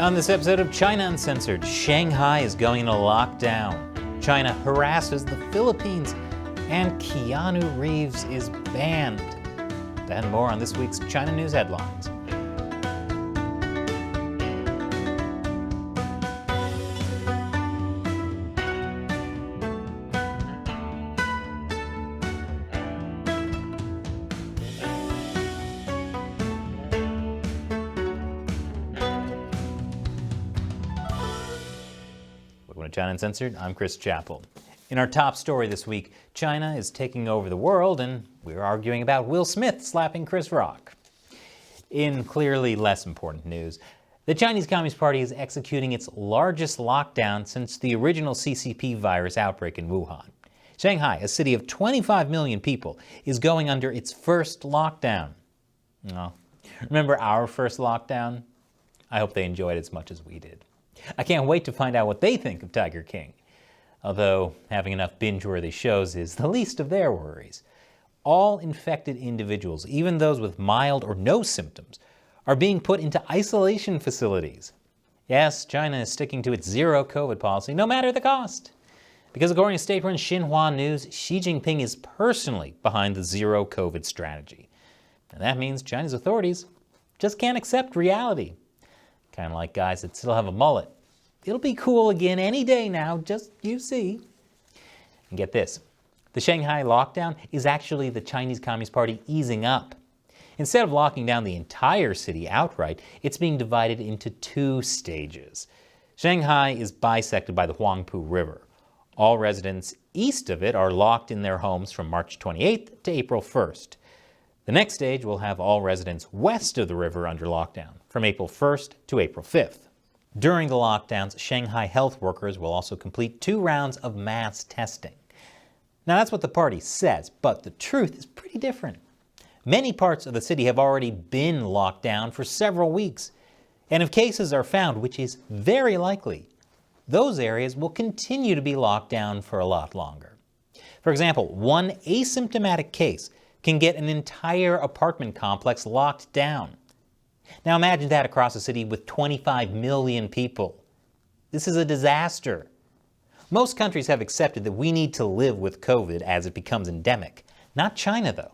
On this episode of China Uncensored, Shanghai is going into lockdown. China harasses the Philippines, and Keanu Reeves is banned. That and more on this week's China News Headlines. Welcome to China Uncensored. I'm Chris Chappell. In our top story this week, China is taking over the world, and we're arguing about Will Smith slapping Chris Rock. In clearly less important news, the Chinese Communist Party is executing its largest lockdown since the original CCP virus outbreak in Wuhan. Shanghai, a city of 25 million people, is going under its first lockdown. Oh, remember our first lockdown? I hope they enjoyed it as much as we did. I can't wait to find out what they think of Tiger King. Although having enough binge-worthy shows is the least of their worries. All infected individuals, even those with mild or no symptoms, are being put into isolation facilities. Yes, China is sticking to its zero COVID policy, no matter the cost. Because according to state-run Xinhua News, Xi Jinping is personally behind the zero COVID strategy. And that means China's authorities just can't accept reality. Kind of like guys that still have a mullet. It'll be cool again any day now, just you see. And get this, the Shanghai lockdown is actually the Chinese Communist Party easing up. Instead of locking down the entire city outright, it's being divided into two stages. Shanghai is bisected by the Huangpu River. All residents east of it are locked in their homes from March 28th to April 1st. The next stage will have all residents west of the river under lockdown, from April 1st to April 5th. During the lockdowns, Shanghai health workers will also complete 2 rounds of mass testing. Now that's what the party says, but the truth is pretty different. Many parts of the city have already been locked down for several weeks. And if cases are found, which is very likely, those areas will continue to be locked down for a lot longer. For example, one asymptomatic case can get an entire apartment complex locked down. Now imagine that across a city with 25 million people. This is a disaster. Most countries have accepted that we need to live with COVID as it becomes endemic. Not China, though.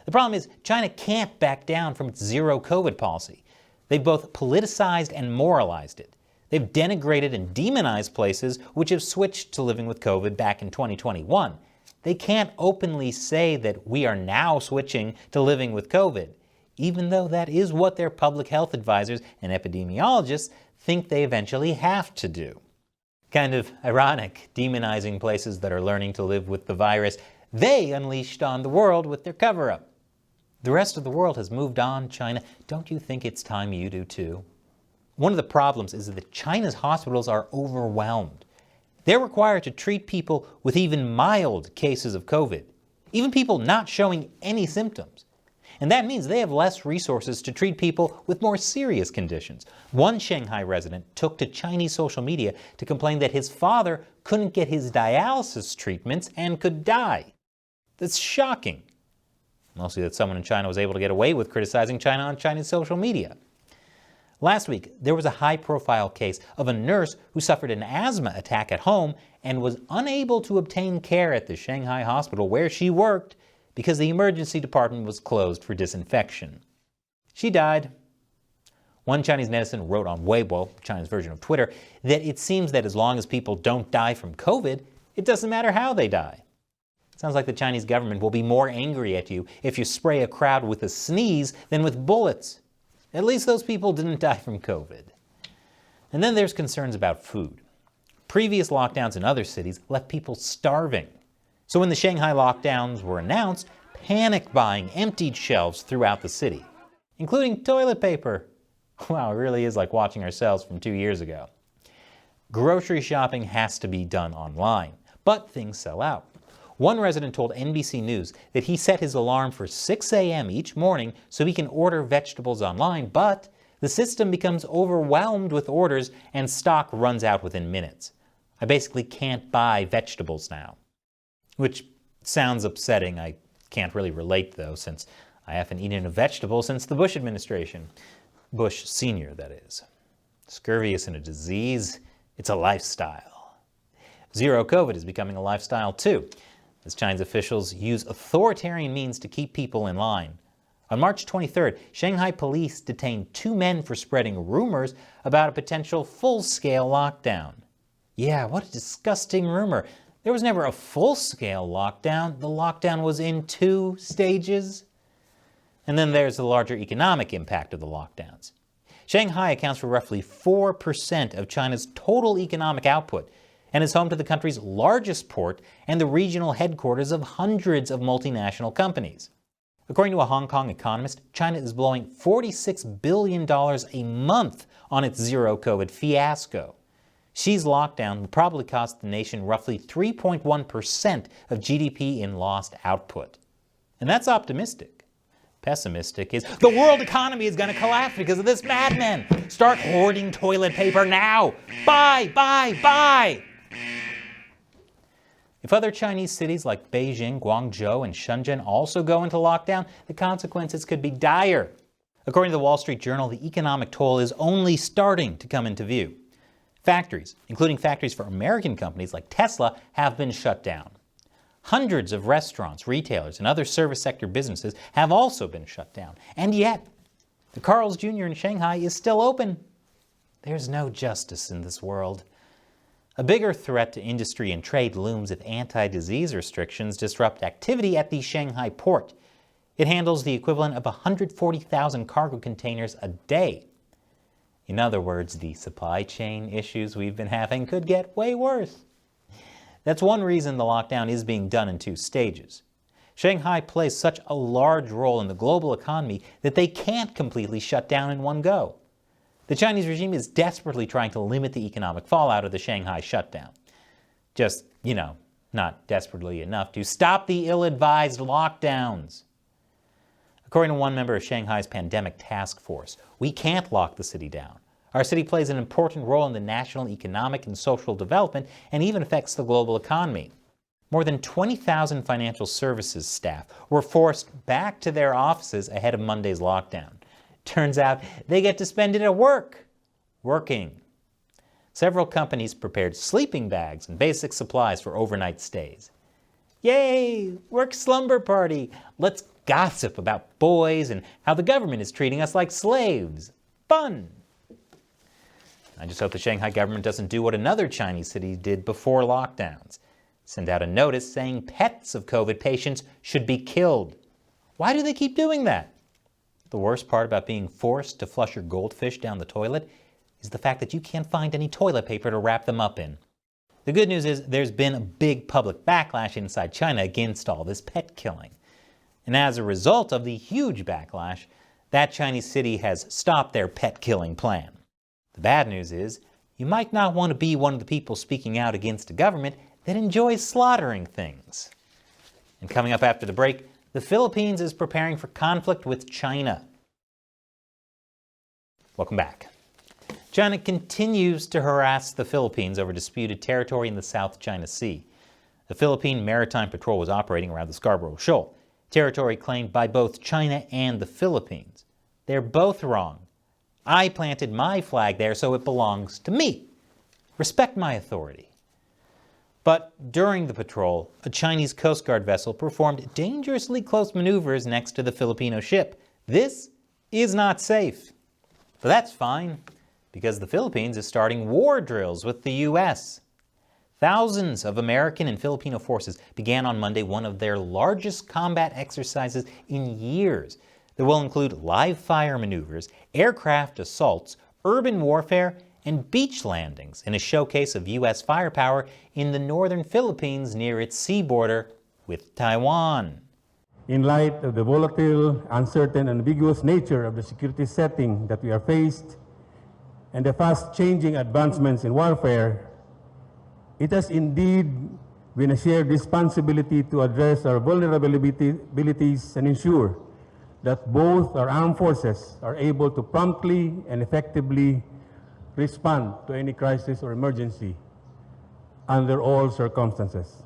The problem is China can't back down from its zero COVID policy. They've both politicized and moralized it. They've denigrated and demonized places which have switched to living with COVID back in 2021. They can't openly say that we are now switching to living with COVID, even though that is what their public health advisors and epidemiologists think they eventually have to do. Kind of ironic, demonizing places that are learning to live with the virus they unleashed on the world with their cover-up. The rest of the world has moved on, China. Don't you think it's time you do too? One of the problems is that China's hospitals are overwhelmed. They're required to treat people with even mild cases of COVID, even people not showing any symptoms. And that means they have less resources to treat people with more serious conditions. One Shanghai resident took to Chinese social media to complain that his father couldn't get his dialysis treatments and could die. That's shocking. Mostly that someone in China was able to get away with criticizing China on Chinese social media. Last week, there was a high-profile case of a nurse who suffered an asthma attack at home and was unable to obtain care at the Shanghai hospital where she worked because the emergency department was closed for disinfection. She died. One Chinese netizen wrote on Weibo, China's version of Twitter, that it seems that as long as people don't die from COVID, it doesn't matter how they die. Sounds like the Chinese government will be more angry at you if you spray a crowd with a sneeze than with bullets. At least those people didn't die from COVID. And then there's concerns about food. Previous lockdowns in other cities left people starving. So when the Shanghai lockdowns were announced, panic buying emptied shelves throughout the city, including toilet paper. Wow, it really is like watching ourselves from 2 years ago. Grocery shopping has to be done online, but things sell out. One resident told NBC News that he set his alarm for 6 a.m. each morning so he can order vegetables online, but the system becomes overwhelmed with orders and stock runs out within minutes. I basically can't buy vegetables now. Which sounds upsetting. I can't really relate, though, since I haven't eaten a vegetable since the Bush administration. Bush Sr., that is. Scurvy isn't a disease, it's a lifestyle. Zero COVID is becoming a lifestyle too, as Chinese officials use authoritarian means to keep people in line. On March 23rd, Shanghai police detained 2 men for spreading rumors about a potential full-scale lockdown. Yeah, what a disgusting rumor. There was never a full-scale lockdown. The lockdown was in 2 stages. And then there's the larger economic impact of the lockdowns. Shanghai accounts for roughly 4% of China's total economic output and is home to the country's largest port and the regional headquarters of hundreds of multinational companies. According to a Hong Kong economist, China is blowing $46 billion a month on its zero-COVID fiasco. Xi's lockdown will probably cost the nation roughly 3.1% of GDP in lost output. And that's optimistic. Pessimistic is the world economy is going to collapse because of this madman. Start hoarding toilet paper now. Buy, buy, buy. If other Chinese cities like Beijing, Guangzhou, and Shenzhen also go into lockdown, the consequences could be dire. According to the Wall Street Journal, the economic toll is only starting to come into view. Factories, including factories for American companies like Tesla, have been shut down. Hundreds of restaurants, retailers, and other service sector businesses have also been shut down. And yet, the Carl's Jr. in Shanghai is still open. There's no justice in this world. A bigger threat to industry and trade looms if anti-disease restrictions disrupt activity at the Shanghai port. It handles the equivalent of 140,000 cargo containers a day. In other words, the supply chain issues we've been having could get way worse. That's one reason the lockdown is being done in 2 stages. Shanghai plays such a large role in the global economy that they can't completely shut down in one go. The Chinese regime is desperately trying to limit the economic fallout of the Shanghai shutdown. Just, not desperately enough to stop the ill-advised lockdowns. According to one member of Shanghai's pandemic task force, we can't lock the city down. Our city plays an important role in the national economic and social development and even affects the global economy. More than 20,000 financial services staff were forced back to their offices ahead of Monday's lockdown. Turns out they get to spend it at work, working. Several companies prepared sleeping bags and basic supplies for overnight stays. Yay! Work slumber party! Let's gossip about boys and how the government is treating us like slaves. Fun! I just hope the Shanghai government doesn't do what another Chinese city did before lockdowns. Send out a notice saying pets of COVID patients should be killed. Why do they keep doing that? The worst part about being forced to flush your goldfish down the toilet is the fact that you can't find any toilet paper to wrap them up in. The good news is there's been a big public backlash inside China against all this pet killing. And as a result of the huge backlash, that Chinese city has stopped their pet killing plan. The bad news is you might not want to be one of the people speaking out against a government that enjoys slaughtering things. And coming up after the break, the Philippines is preparing for conflict with China. Welcome back. China continues to harass the Philippines over disputed territory in the South China Sea. The Philippine Maritime Patrol was operating around the Scarborough Shoal, territory claimed by both China and the Philippines. They're both wrong. I planted my flag there, so it belongs to me. Respect my authority. But during the patrol, a Chinese Coast Guard vessel performed dangerously close maneuvers next to the Filipino ship. This is not safe. But that's fine, because the Philippines is starting war drills with the U.S. Thousands of American and Filipino forces began on Monday one of their largest combat exercises in years that will include live fire maneuvers, aircraft assaults, urban warfare, and beach landings in a showcase of U.S. firepower in the northern Philippines near its sea border with Taiwan. In light of the volatile, uncertain, and ambiguous nature of the security setting that we are faced and the fast-changing advancements in warfare, it has indeed been a shared responsibility to address our vulnerabilities and ensure that both our armed forces are able to promptly and effectively respond to any crisis or emergency under all circumstances.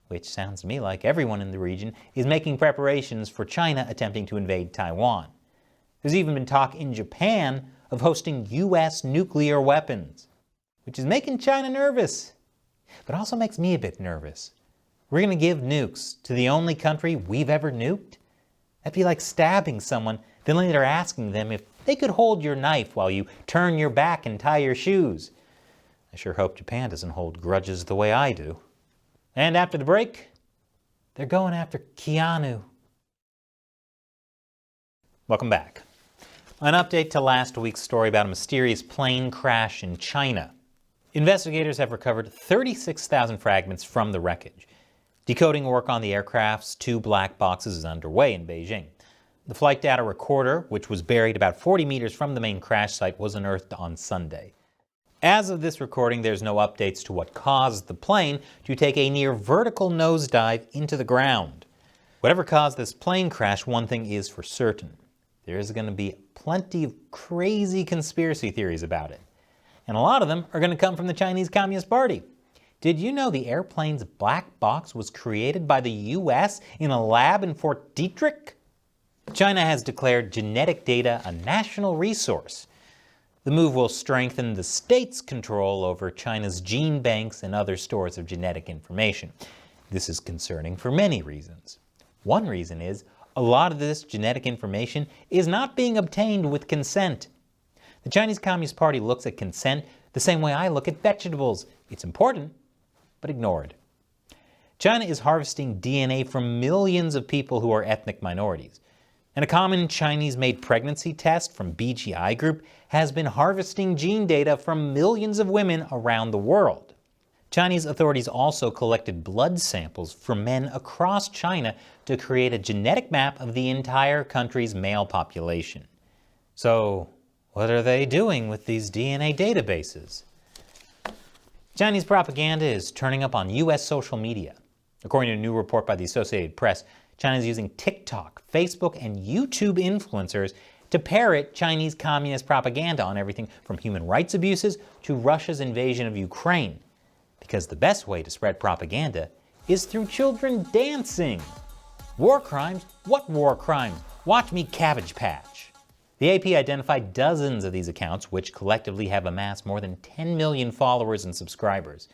Which sounds to me like everyone in the region is making preparations for China attempting to invade Taiwan. There's even been talk in Japan of hosting U.S. nuclear weapons, which is making China nervous, but also makes me a bit nervous. We're going to give nukes to the only country we've ever nuked? That'd be like stabbing someone, then later asking them if they could hold your knife while you turn your back and tie your shoes. I sure hope Japan doesn't hold grudges the way I do. And after the break, they're going after Keanu. Welcome back. An update to last week's story about a mysterious plane crash in China. Investigators have recovered 36,000 fragments from the wreckage. Decoding work on the aircraft's 2 black boxes is underway in Beijing. The flight data recorder, which was buried about 40 meters from the main crash site, was unearthed on Sunday. As of this recording, there's no updates to what caused the plane to take a near vertical nosedive into the ground. Whatever caused this plane crash, one thing is for certain. There is going to be plenty of crazy conspiracy theories about it. And a lot of them are going to come from the Chinese Communist Party. Did you know the airplane's black box was created by the U.S. in a lab in Fort Detrick? China has declared genetic data a national resource. The move will strengthen the state's control over China's gene banks and other stores of genetic information. This is concerning for many reasons. One reason is a lot of this genetic information is not being obtained with consent. The Chinese Communist Party looks at consent the same way I look at vegetables. It's important, but ignored. China is harvesting DNA from millions of people who are ethnic minorities. And a common Chinese-made pregnancy test from BGI Group has been harvesting gene data from millions of women around the world. Chinese authorities also collected blood samples from men across China to create a genetic map of the entire country's male population. So, what are they doing with these DNA databases? Chinese propaganda is turning up on U.S. social media. According to a new report by the Associated Press, China is using TikTok, Facebook, and YouTube influencers to parrot Chinese communist propaganda on everything from human rights abuses to Russia's invasion of Ukraine. Because the best way to spread propaganda is through children dancing. War crimes? What war crimes? Watch me Cabbage Patch. The AP identified dozens of these accounts, which collectively have amassed more than 10 million followers and subscribers.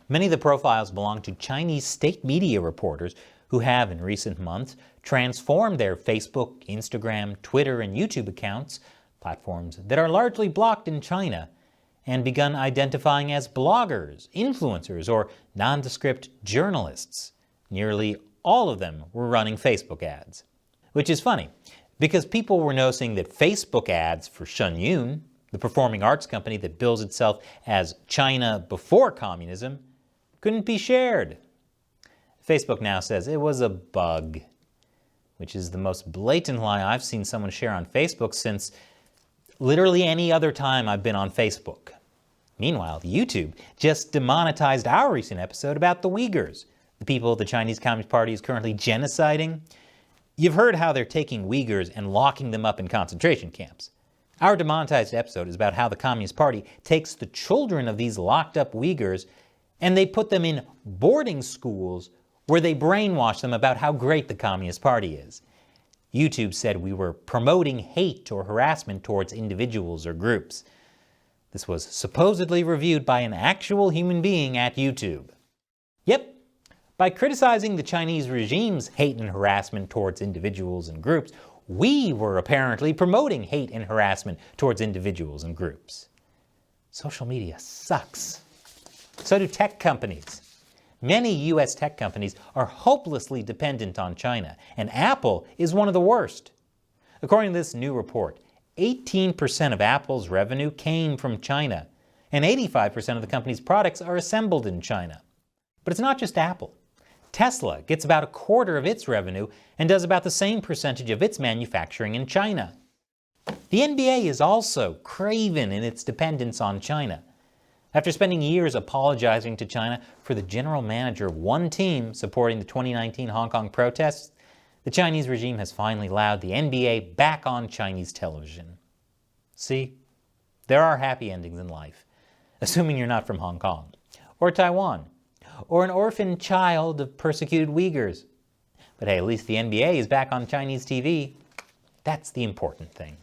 Many of the profiles belong to Chinese state media reporters who have, in recent months, transformed their Facebook, Instagram, Twitter, and YouTube accounts, platforms that are largely blocked in China, and begun identifying as bloggers, influencers, or nondescript journalists. Nearly all of them were running Facebook ads. Which is funny, because people were noticing that Facebook ads for Shenyun, the performing arts company that bills itself as China before communism, couldn't be shared. Facebook now says it was a bug, which is the most blatant lie I've seen someone share on Facebook since literally any other time I've been on Facebook. Meanwhile, YouTube just demonetized our recent episode about the Uyghurs, the people the Chinese Communist Party is currently genociding. You've heard how they're taking Uyghurs and locking them up in concentration camps. Our demonetized episode is about how the Communist Party takes the children of these locked up Uyghurs and they put them in boarding schools where they brainwash them about how great the Communist Party is. YouTube said we were promoting hate or harassment towards individuals or groups. This was supposedly reviewed by an actual human being at YouTube. Yep, by criticizing the Chinese regime's hate and harassment towards individuals and groups, we were apparently promoting hate and harassment towards individuals and groups. Social media sucks. So do tech companies. Many U.S. tech companies are hopelessly dependent on China, and Apple is one of the worst. According to this new report, 18% of Apple's revenue came from China, and 85% of the company's products are assembled in China. But it's not just Apple. Tesla gets about a quarter of its revenue and does about the same percentage of its manufacturing in China. The NBA is also craven in its dependence on China. After spending years apologizing to China for the general manager of one team supporting the 2019 Hong Kong protests, the Chinese regime has finally allowed the NBA back on Chinese television. See, there are happy endings in life, assuming you're not from Hong Kong, or Taiwan, or an orphan child of persecuted Uyghurs. But hey, at least the NBA is back on Chinese TV. That's the important thing.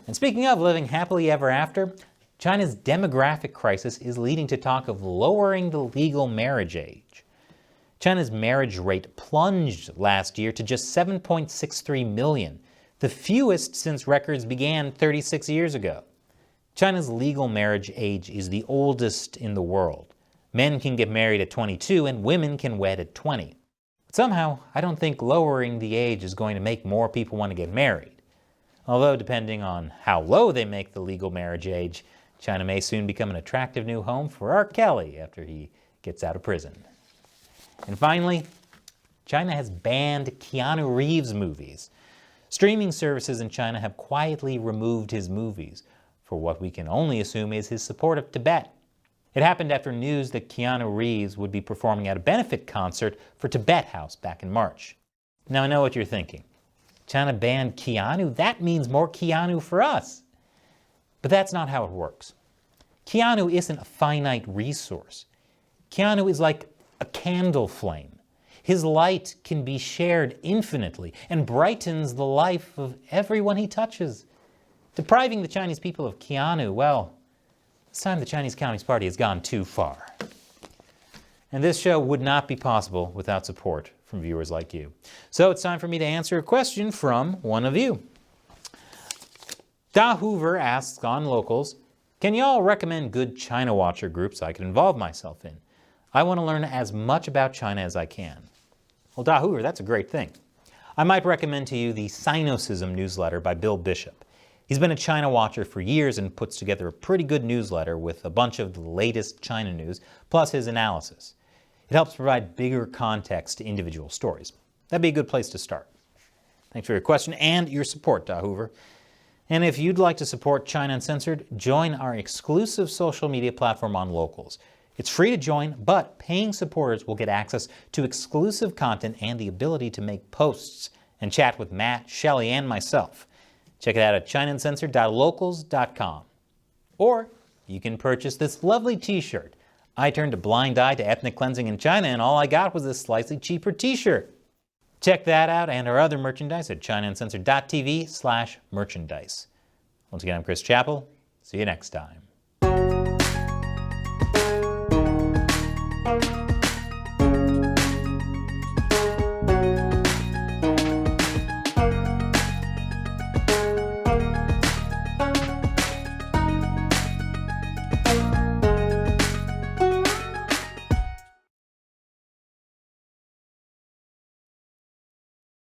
And speaking of living happily ever after, China's demographic crisis is leading to talk of lowering the legal marriage age. China's marriage rate plunged last year to just 7.63 million, the fewest since records began 36 years ago. China's legal marriage age is the oldest in the world. Men can get married at 22 and women can wed at 20. But somehow, I don't think lowering the age is going to make more people want to get married. Although, depending on how low they make the legal marriage age, China may soon become an attractive new home for R. Kelly after he gets out of prison. And finally, China has banned Keanu Reeves movies. Streaming services in China have quietly removed his movies for what we can only assume is his support of Tibet. It happened after news that Keanu Reeves would be performing at a benefit concert for Tibet House back in March. Now I know what you're thinking. China banned Keanu? That means more Keanu for us. But that's not how it works. Keanu isn't a finite resource. Keanu is like a candle flame. His light can be shared infinitely and brightens the life of everyone he touches. Depriving the Chinese people of Keanu, well, this time the Chinese Communist Party has gone too far. And this show would not be possible without support from viewers like you. So it's time for me to answer a question from one of you. Da Hoover asks on Locals, can y'all recommend good China Watcher groups I can involve myself in? I want to learn as much about China as I can. Well, Da Hoover, that's a great thing. I might recommend to you the Sinocism newsletter by Bill Bishop. He's been a China Watcher for years and puts together a pretty good newsletter with a bunch of the latest China news, plus his analysis. It helps provide bigger context to individual stories. That'd be a good place to start. Thanks for your question and your support, Da Hoover. And if you'd like to support China Uncensored, join our exclusive social media platform on Locals. It's free to join, but paying supporters will get access to exclusive content and the ability to make posts and chat with Matt, Shelley, and myself. Check it out at chinauncensored.locals.com. Or you can purchase this lovely t-shirt. I turned a blind eye to ethnic cleansing in China and all I got was this slightly cheaper t-shirt. Check that out and our other merchandise at chinauncensored.tv/merchandise. Once again, I'm Chris Chappell. See you next time.